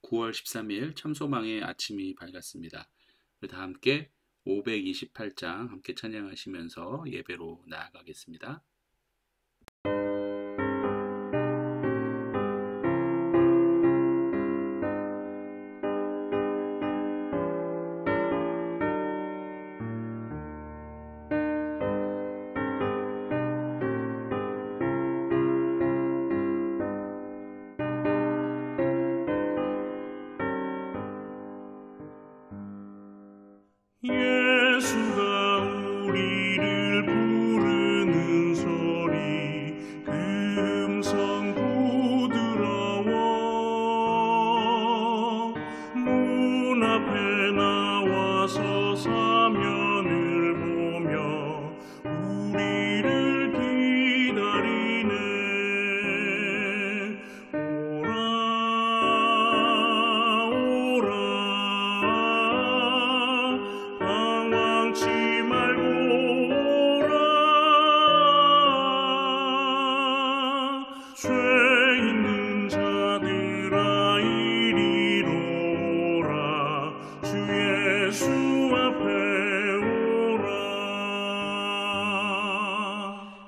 9월 13일 참소망의 아침이 밝았습니다. 다 함께 528장 함께 찬양하시면서 예배로 나아가겠습니다. 예수가 우리를 부르는 소리 그 음성 부드러워 문 앞에 나와서 사면을 보며 우리를 기다리네. 오라 오라 방황치 말고 오라. 죄 있는 자들아 이리로 오라. 주 예수 앞에 오라.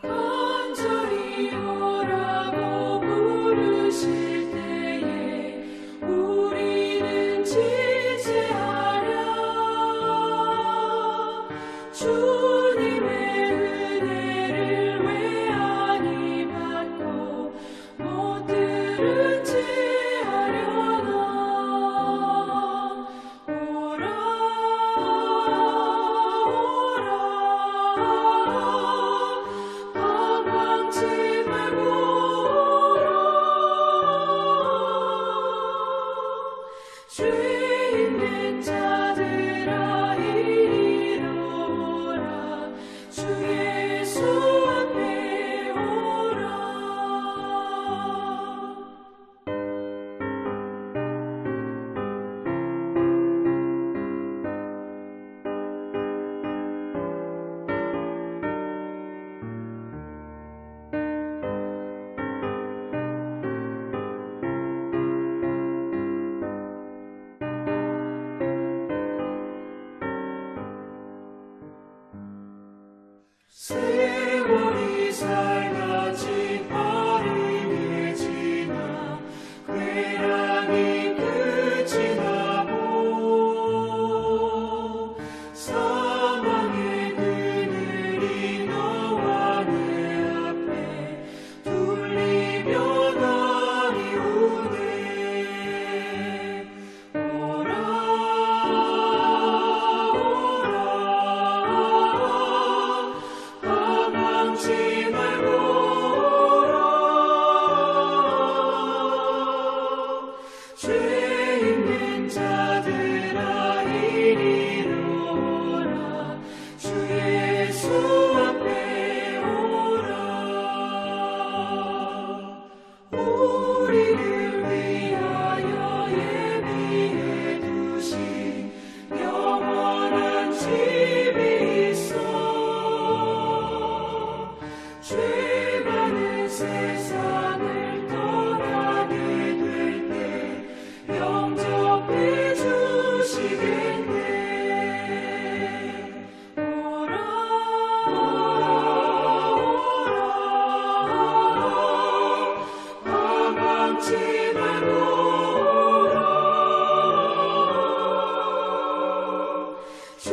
간절히 오라고 부르실 때에 우리는 지체하랴. 주님의 은혜를 왜 아니 받고 못 들은 채 하려나. 오라 오라 방황치 말고 오라. 죄 있는 자들아 이리로 오라. 주 예수 앞에 오라. 세월이 살같이 빠르게 지나 쾌락이 끝이 나고 사망의 그늘이 너와 내 앞에 둘리며 다리우네. 오라 오라 방황치 말고 오라. 죄 있는 자들아 이리로 오라. 주 예수 앞에 오라. 우리를 위하여 예비해 두신 영원한 집이 있어. 죄 많은 세상을 떠나게 될 때 영접해 주시겠네. 오라 오라 방황치 말고 오라. 죄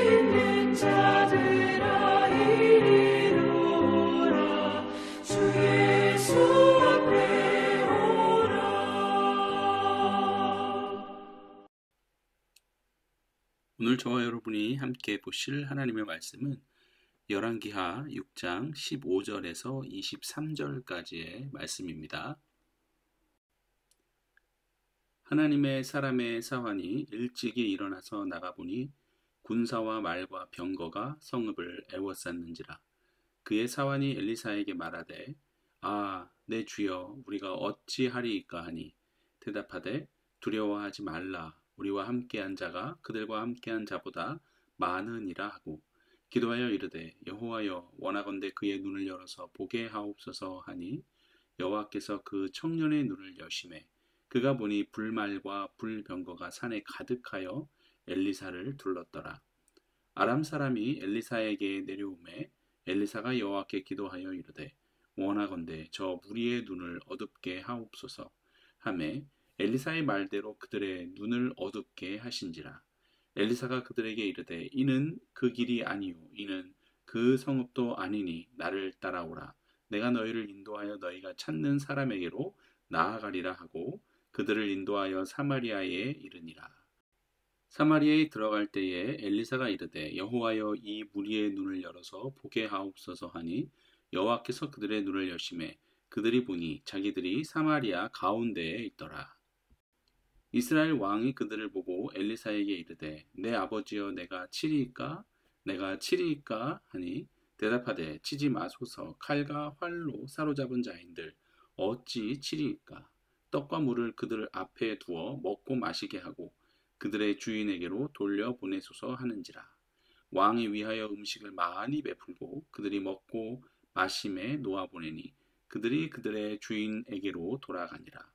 있는 자들아 이리로 오라. 주 예수 앞에 오라. 오늘 저와 여러분이 함께 보실 하나님의 말씀은 열왕기하 6장 15절에서 23절까지의 말씀입니다. 하나님의 사람의 사환이 일찍이 일어나서 나가보니 군사와 말과 병거가 성읍을 애워쌌는지라. 그의 사환이 엘리사에게 말하되 아, 내 주여, 우리가 어찌하리이까 하니 대답하되 두려워하지 말라. 우리와 함께한 자가 그들과 함께한 자보다 많으니라 하고 기도하여 이르되 여호와여, 원하건대 그의 눈을 열어서 보게 하옵소서 하니 여호와께서 그 청년의 눈을 여심해 그가 보니 불말과 불병거가 산에 가득하여 엘리사를 둘렀더라. 아람 사람이 엘리사에게 내려오매 엘리사가 여호와께 기도하여 이르되 원하건대 저 무리의 눈을 어둡게 하옵소서 하매 엘리사의 말대로 그들의 눈을 어둡게 하신지라. 엘리사가 그들에게 이르되 이는 그 길이 아니요 이는 그 성읍도 아니니 나를 따라오라. 내가 너희를 인도하여 너희가 찾는 사람에게로 나아가리라 하고 그들을 인도하여 사마리아에 이르니라. 사마리아에 들어갈 때에 엘리사가 이르되 여호와여 이 무리의 눈을 열어서 보게 하옵소서 하니 여호와께서 그들의 눈을 여시매 그들이 보니 자기들이 사마리아 가운데에 있더라. 이스라엘 왕이 그들을 보고 엘리사에게 이르되 내 아버지여 내가 치리이까 내가 치리이까 하니 대답하되 치지 마소서. 칼과 활로 사로잡은 자인들 어찌 치리이까. 떡과 물을 그들 앞에 두어 먹고 마시게 하고 그들의 주인에게로 돌려보내소서 하는지라. 왕이 위하여 음식을 많이 베풀고 그들이 먹고 마심에 놓아보내니 그들이 그들의 주인에게로 돌아가니라.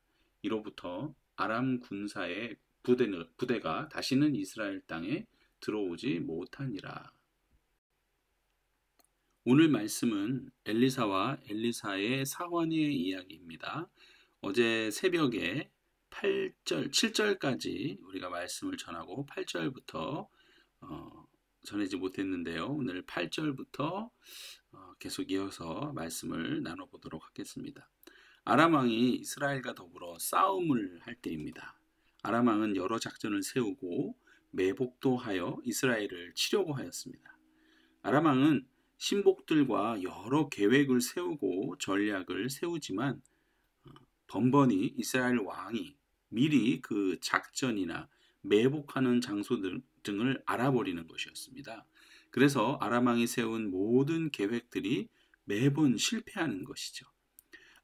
이로부터 아람 군사의 부대가 다시는 이스라엘 땅에 들어오지 못하니라. 오늘 말씀은 엘리사와 엘리사의 사환의 이야기입니다. 어제 새벽에 7절까지 우리가 말씀을 전하고 8절부터 전하지 못했는데요. 오늘 8절부터 계속 이어서 말씀을 나눠보도록 하겠습니다. 아람 왕이 이스라엘과 더불어 싸움을 할 때입니다. 아람 왕은 여러 작전을 세우고 매복도 하여 이스라엘을 치려고 하였습니다. 아람 왕은 신복들과 여러 계획을 세우고 전략을 세우지만 번번이 이스라엘 왕이 미리 그 작전이나 매복하는 장소 등을 알아버리는 것이었습니다. 그래서 아람 왕이 세운 모든 계획들이 매번 실패하는 것이죠.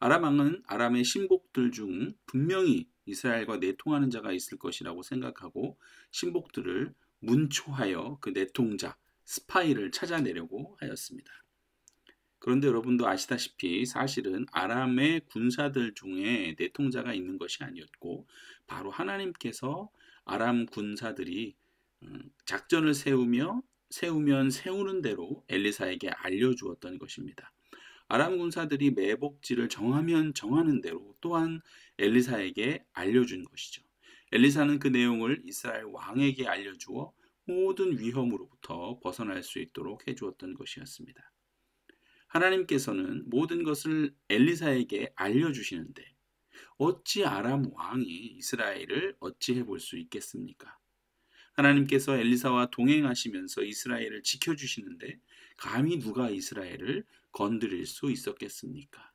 아람 왕은 아람의 신복들 중 분명히 이스라엘과 내통하는 자가 있을 것이라고 생각하고 신복들을 문초하여 그 내통자, 스파이를 찾아내려고 하였습니다. 그런데 여러분도 아시다시피 사실은 아람의 군사들 중에 내통자가 있는 것이 아니었고 바로 하나님께서 아람 군사들이 작전을 세우면 세우는 대로 엘리사에게 알려주었던 것입니다. 아람 군사들이 매복지를 정하면 정하는 대로 또한 엘리사에게 알려준 것이죠. 엘리사는 그 내용을 이스라엘 왕에게 알려주어 모든 위험으로부터 벗어날 수 있도록 해주었던 것이었습니다. 하나님께서는 모든 것을 엘리사에게 알려주시는데 어찌 아람 왕이 이스라엘을 어찌해 볼 수 있겠습니까? 하나님께서 엘리사와 동행하시면서 이스라엘을 지켜주시는데 감히 누가 이스라엘을 건드릴 수 있었겠습니까?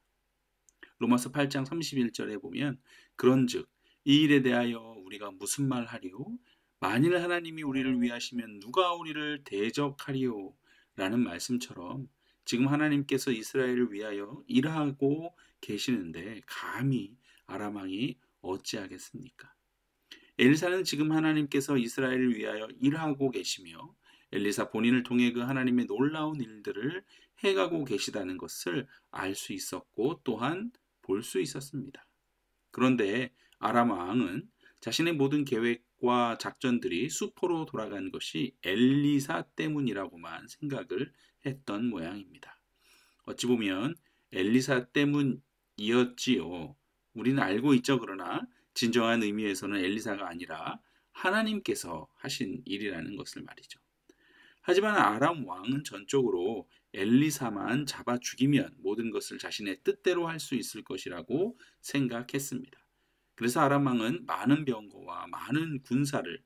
로마서 8장 31절에 보면 그런즉 이 일에 대하여 우리가 무슨 말 하리요? 만일 하나님이 우리를 위하시면 누가 우리를 대적하리요? 라는 말씀처럼 지금 하나님께서 이스라엘을 위하여 일하고 계시는데 감히 아람 왕이 어찌하겠습니까? 엘리사는 지금 하나님께서 이스라엘을 위하여 일하고 계시며 엘리사 본인을 통해 그 하나님의 놀라운 일들을 해가고 계시다는 것을 알 수 있었고 또한 볼 수 있었습니다. 그런데 아람 왕은 자신의 모든 계획과 작전들이 수포로 돌아간 것이 엘리사 때문이라고만 생각을 했던 모양입니다. 어찌 보면 엘리사 때문이었지요. 우리는 알고 있죠. 그러나 진정한 의미에서는 엘리사가 아니라 하나님께서 하신 일이라는 것을 말이죠. 하지만 아람 왕은 전적으로 엘리사만 잡아 죽이면 모든 것을 자신의 뜻대로 할 수 있을 것이라고 생각했습니다. 그래서 아람 왕은 많은 병거와 많은 군사를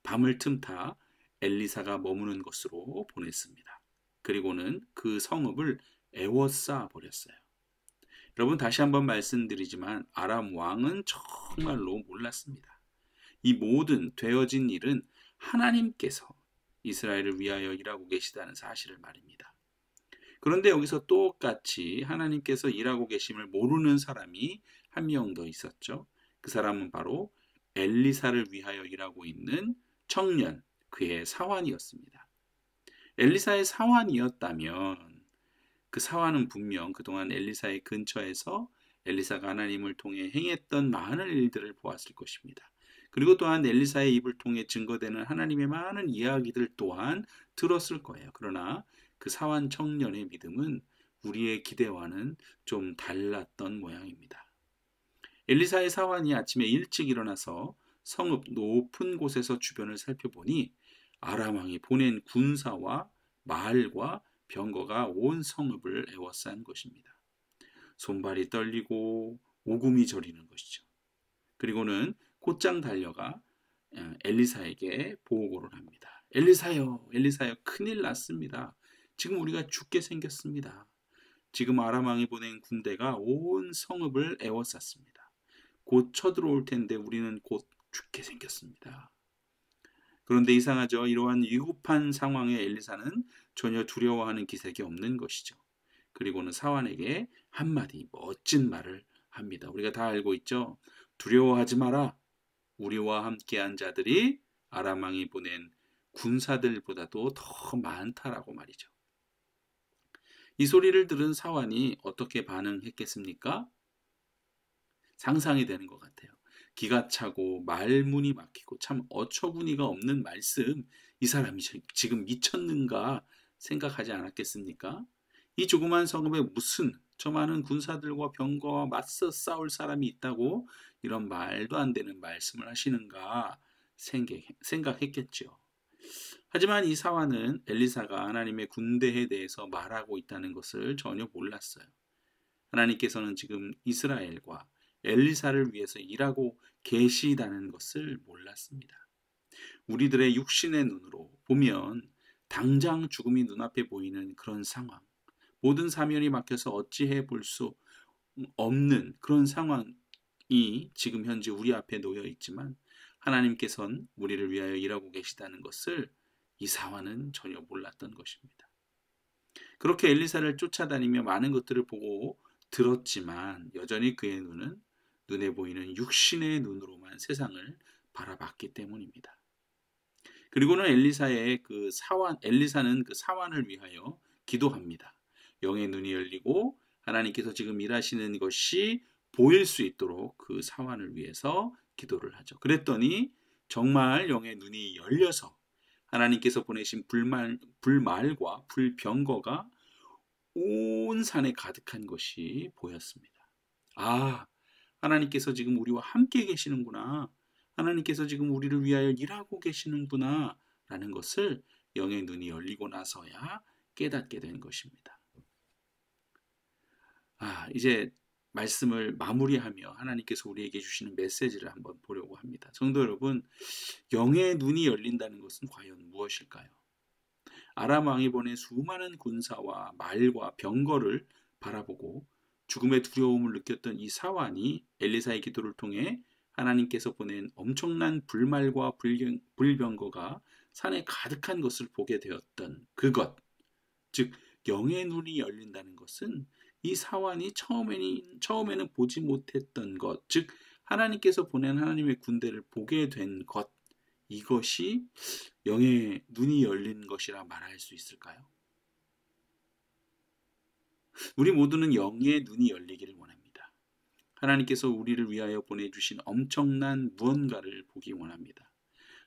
밤을 틈타 엘리사가 머무는 곳으로 보냈습니다. 그리고는 그 성읍을 에워싸 버렸어요. 여러분 다시 한번 말씀드리지만 아람 왕은 정말로 몰랐습니다. 이 모든 되어진 일은 하나님께서 이스라엘을 위하여 일하고 계시다는 사실을 말입니다. 그런데 여기서 똑같이 하나님께서 일하고 계심을 모르는 사람이 한 명 더 있었죠. 그 사람은 바로 엘리사를 위하여 일하고 있는 청년, 그의 사환이었습니다. 엘리사의 사환이었다면 그 사환은 분명 그동안 엘리사의 근처에서 엘리사가 하나님을 통해 행했던 많은 일들을 보았을 것입니다. 그리고 또한 엘리사의 입을 통해 증거되는 하나님의 많은 이야기들 또한 들었을 거예요. 그러나 그 사환 청년의 믿음은 우리의 기대와는 좀 달랐던 모양입니다. 엘리사의 사환이 아침에 일찍 일어나서 성읍 높은 곳에서 주변을 살펴보니 아람 왕이 보낸 군사와 말과 병거가 온 성읍을 에워싼 것입니다. 손발이 떨리고 오금이 저리는 것이죠. 그리고는 곧장 달려가 엘리사에게 보고를 합니다. 엘리사요, 엘리사요, 큰일 났습니다. 지금 우리가 죽게 생겼습니다. 지금 아람 왕이 보낸 군대가 온 성읍을 에워쌌습니다. 곧 쳐들어올 텐데 우리는 곧 죽게 생겼습니다. 그런데 이상하죠. 이러한 위급한 상황에 엘리사는 전혀 두려워하는 기색이 없는 것이죠. 그리고는 사환에게 한마디 멋진 말을 합니다. 우리가 다 알고 있죠. 두려워하지 마라. 우리와 함께한 자들이 아람 왕이 보낸 군사들보다도 더 많다라고 말이죠. 이 소리를 들은 사환이 어떻게 반응했겠습니까? 상상이 되는 것 같아요. 기가 차고 말문이 막히고 참 어처구니가 없는 말씀, 이 사람이 지금 미쳤는가 생각하지 않았겠습니까? 이 조그만 성읍에 무슨 저 많은 군사들과 병거와 맞서 싸울 사람이 있다고 이런 말도 안 되는 말씀을 하시는가 생각했겠죠. 하지만 이 사환은 엘리사가 하나님의 군대에 대해서 말하고 있다는 것을 전혀 몰랐어요. 하나님께서는 지금 이스라엘과 엘리사를 위해서 일하고 계시다는 것을 몰랐습니다. 우리들의 육신의 눈으로 보면 당장 죽음이 눈앞에 보이는 그런 상황, 모든 사면이 막혀서 어찌해 볼 수 없는 그런 상황이 지금 현재 우리 앞에 놓여 있지만 하나님께서는 우리를 위하여 일하고 계시다는 것을 이 사환은 전혀 몰랐던 것입니다. 그렇게 엘리사를 쫓아다니며 많은 것들을 보고 들었지만 여전히 그의 눈은 눈에 보이는 육신의 눈으로만 세상을 바라봤기 때문입니다. 그리고는 엘리사는 그 사환을 위하여 기도합니다. 영의 눈이 열리고 하나님께서 지금 일하시는 것이 보일 수 있도록 그 사환을 위해서 기도를 하죠. 그랬더니 정말 영의 눈이 열려서 하나님께서 보내신 불말과 불병거가 온 산에 가득한 것이 보였습니다. 아, 하나님께서 지금 우리와 함께 계시는구나. 하나님께서 지금 우리를 위하여 일하고 계시는구나 라는 것을 영의 눈이 열리고 나서야 깨닫게 된 것입니다. 이제 말씀을 마무리하며 하나님께서 우리에게 주시는 메시지를 한번 보려고 합니다. 성도 여러분, 영의 눈이 열린다는 것은 과연 무엇일까요? 아람 왕이 보낸 수많은 군사와 말과 병거를 바라보고 죽음의 두려움을 느꼈던 이 사환이 엘리사의 기도를 통해 하나님께서 보낸 엄청난 불말과 불병거가 산에 가득한 것을 보게 되었던 그것, 즉 영의 눈이 열린다는 것은 이 사환이 처음에는 보지 못했던 것, 즉 하나님께서 보낸 하나님의 군대를 보게 된 것, 이것이 영의 눈이 열린 것이라 말할 수 있을까요? 우리 모두는 영의 눈이 열리기를 원합니다. 하나님께서 우리를 위하여 보내주신 엄청난 무언가를 보기 원합니다.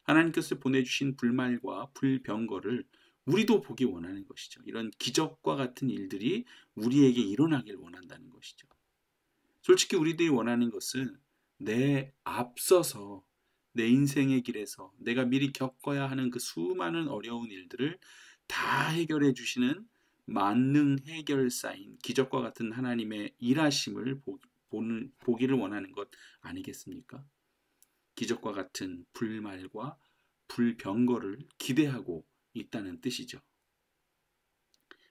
하나님께서 보내주신 불말과 불병거를 우리도 보기 원하는 것이죠. 이런 기적과 같은 일들이 우리에게 일어나길 원한다는 것이죠. 솔직히 우리들이 원하는 것은 내 앞서서 내 인생의 길에서 내가 미리 겪어야 하는 그 수많은 어려운 일들을 다 해결해 주시는 만능 해결사인 기적과 같은 하나님의 일하심을 보기를 원하는 것 아니겠습니까? 기적과 같은 불말과 불병거를 기대하고 있다는 뜻이죠.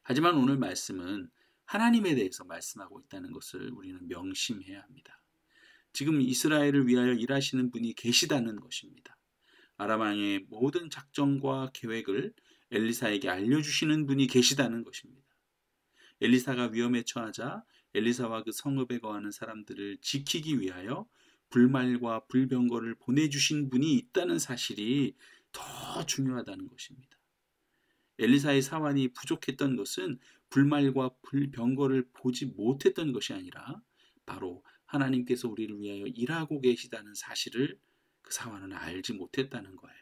하지만 오늘 말씀은 하나님에 대해서 말씀하고 있다는 것을 우리는 명심해야 합니다. 지금 이스라엘을 위하여 일하시는 분이 계시다는 것입니다. 아람 왕의 모든 작정과 계획을 엘리사에게 알려주시는 분이 계시다는 것입니다. 엘리사가 위험에 처하자 엘리사와 그 성읍에 거하는 사람들을 지키기 위하여 불말과 불병거를 보내주신 분이 있다는 사실이 더 중요하다는 것입니다. 엘리사의 사환이 부족했던 것은 불말과 불병거를 보지 못했던 것이 아니라 바로 하나님께서 우리를 위하여 일하고 계시다는 사실을 그 사환은 알지 못했다는 거예요.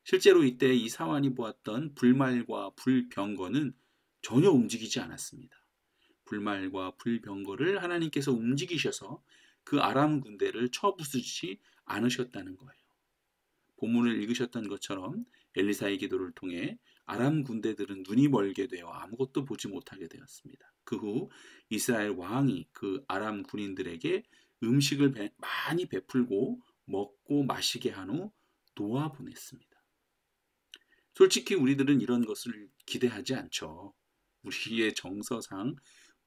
실제로 이때 이 사환이 보았던 불말과 불병거는 전혀 움직이지 않았습니다. 불말과 불병거를 하나님께서 움직이셔서 그 아람 군대를 쳐부수지 않으셨다는 거예요. 본문을 읽으셨던 것처럼 엘리사의 기도를 통해 아람 군대들은 눈이 멀게 되어 아무것도 보지 못하게 되었습니다. 그 후 이스라엘 왕이 그 아람 군인들에게 음식을 많이 베풀고 먹고 마시게 한 후 놓아보냈습니다. 솔직히 우리들은 이런 것을 기대하지 않죠. 우리의 정서상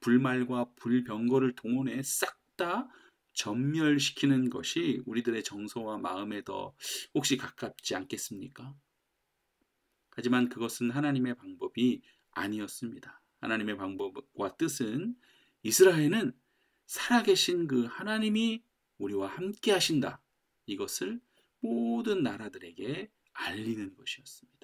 불말과 불병거를 동원해 싹 다 전멸시키는 것이 우리들의 정서와 마음에 더 혹시 가깝지 않겠습니까? 하지만 그것은 하나님의 방법이 아니었습니다. 하나님의 방법과 뜻은 이스라엘은 살아계신 그 하나님이 우리와 함께 하신다. 이것을 모든 나라들에게 알리는 것이었습니다.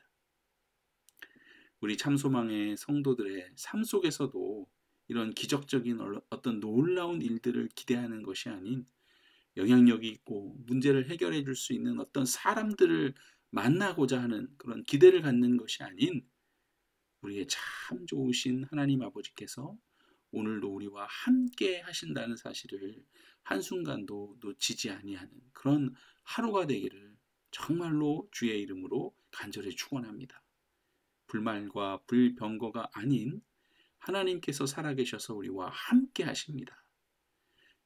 우리 참소망의 성도들의 삶 속에서도 이런 기적적인 어떤 놀라운 일들을 기대하는 것이 아닌 영향력이 있고 문제를 해결해 줄 수 있는 어떤 사람들을 만나고자 하는 그런 기대를 갖는 것이 아닌 우리의 참 좋으신 하나님 아버지께서 오늘도 우리와 함께 하신다는 사실을 한순간도 놓치지 아니하는 그런 하루가 되기를 정말로 주의 이름으로 간절히 축원합니다. 불말과 불병거가 아닌 하나님께서 살아계셔서 우리와 함께 하십니다.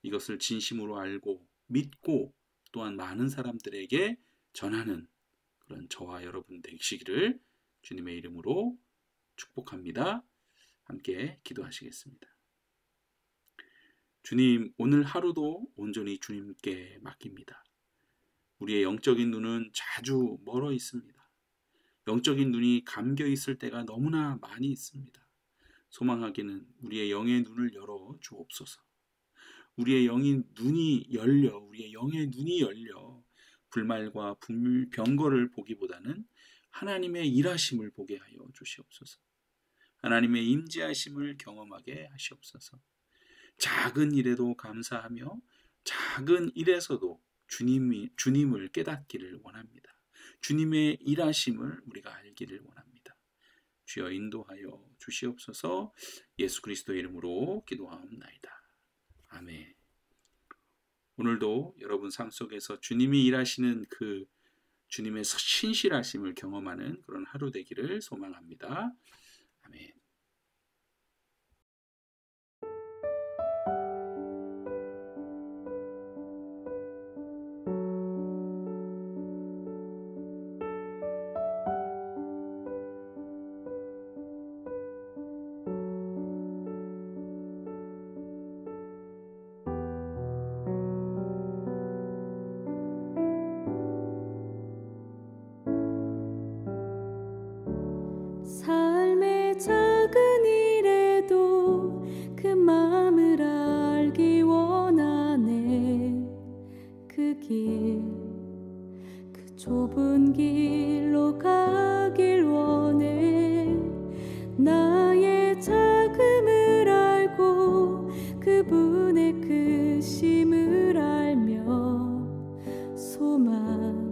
이것을 진심으로 알고 믿고 또한 많은 사람들에게 전하는 그런 저와 여러분 되시기를 주님의 이름으로 축복합니다. 함께 기도하시겠습니다. 주님, 오늘 하루도 온전히 주님께 맡깁니다. 우리의 영적인 눈은 자주 멀어 있습니다. 영적인 눈이 감겨 있을 때가 너무나 많이 있습니다. 소망하기는 우리의 영의 눈을 열어 주옵소서. 우리의 영의 눈이 열려 불말과 불병거를 보기보다는 하나님의 일하심을 보게 하여 주시옵소서. 하나님의 임재하심을 경험하게 하시옵소서. 작은 일에도 감사하며 작은 일에서도 주님을 깨닫기를 원합니다. 주님의 일하심을 우리가 알기를 원합니다. 주여 인도하여 주시옵소서. 예수 그리스도 이름으로 기도하옵나이다. 아멘. 오늘도 여러분 삶 속에서 주님이 일하시는 그 주님의 신실하심을 경험하는 그런 하루 되기를 소망합니다. 아멘. 삶의 작은 일에도 그 마음을 알기 원하네. 그 길, 그 좁은 길로 가길 원해. 나의 작음을 알고 그분의 크심을 알며 소망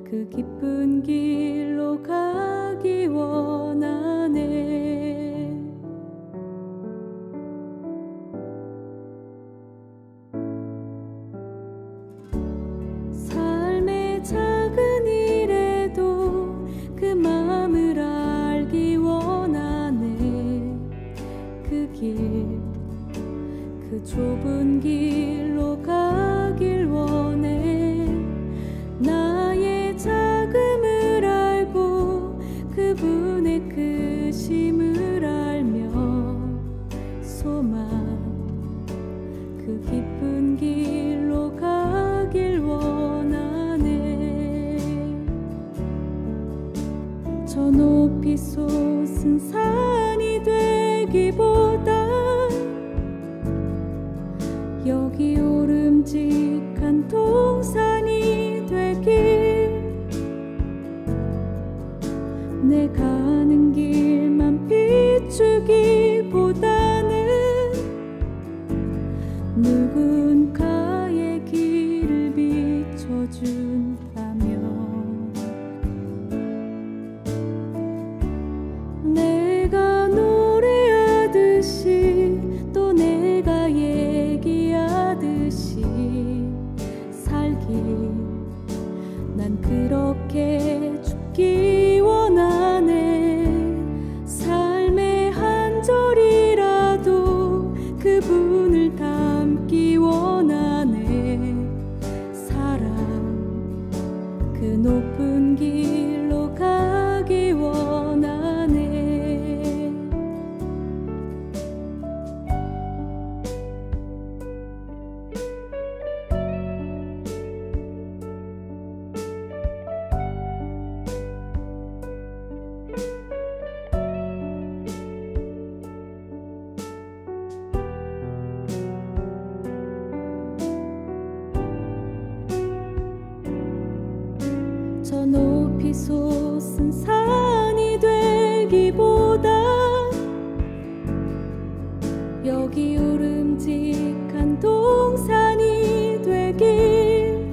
그 기쁜 길로 가기 원하네. 삶의 작은 일에도 그 마음을 알기 원하네. 그 길, 그 좁은 길로 가길 원해. 나의 작음을 알고 그분의 크심을 알며 소망 그 기쁜 길로 가길 원하네. 저 높이 솟은 산이 되기보다 여기 오름직한 동산이 되길. 내 가는 길만 비추기보다는 누군가의 길을 비춰준다면 내가 노래하듯이 또 내가 얘기하듯이 살기 난 그렇게 죽기 원하네. 삶의 한 절이라도 그분을 닮기 원하네. 사랑 그 높은 길로 가기 원하네. 저 높이 솟은 산이 되기보다 여기 우름직한 동산이 되길.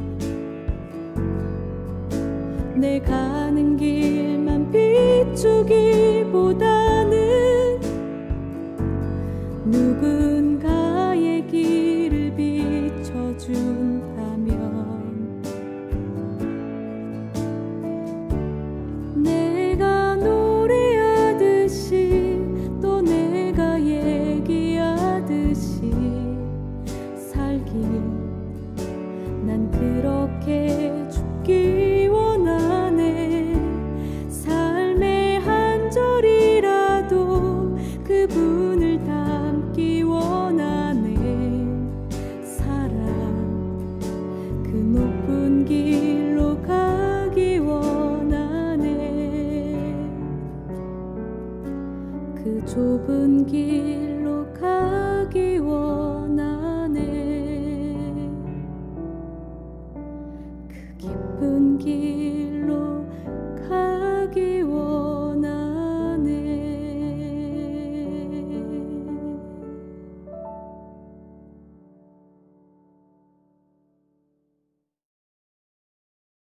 내 가는 길만 비추기보다는 누군가의 길을 비춰준다면 내가 노래하듯이 또 내가 얘기하듯이 살기 난 그렇게 죽기 원하네. 삶의 한 절이라도 그분을 닮기 원하네. 사랑 그 높은 길로 가기 원하네. 그 좁은 길로 가기 원하네.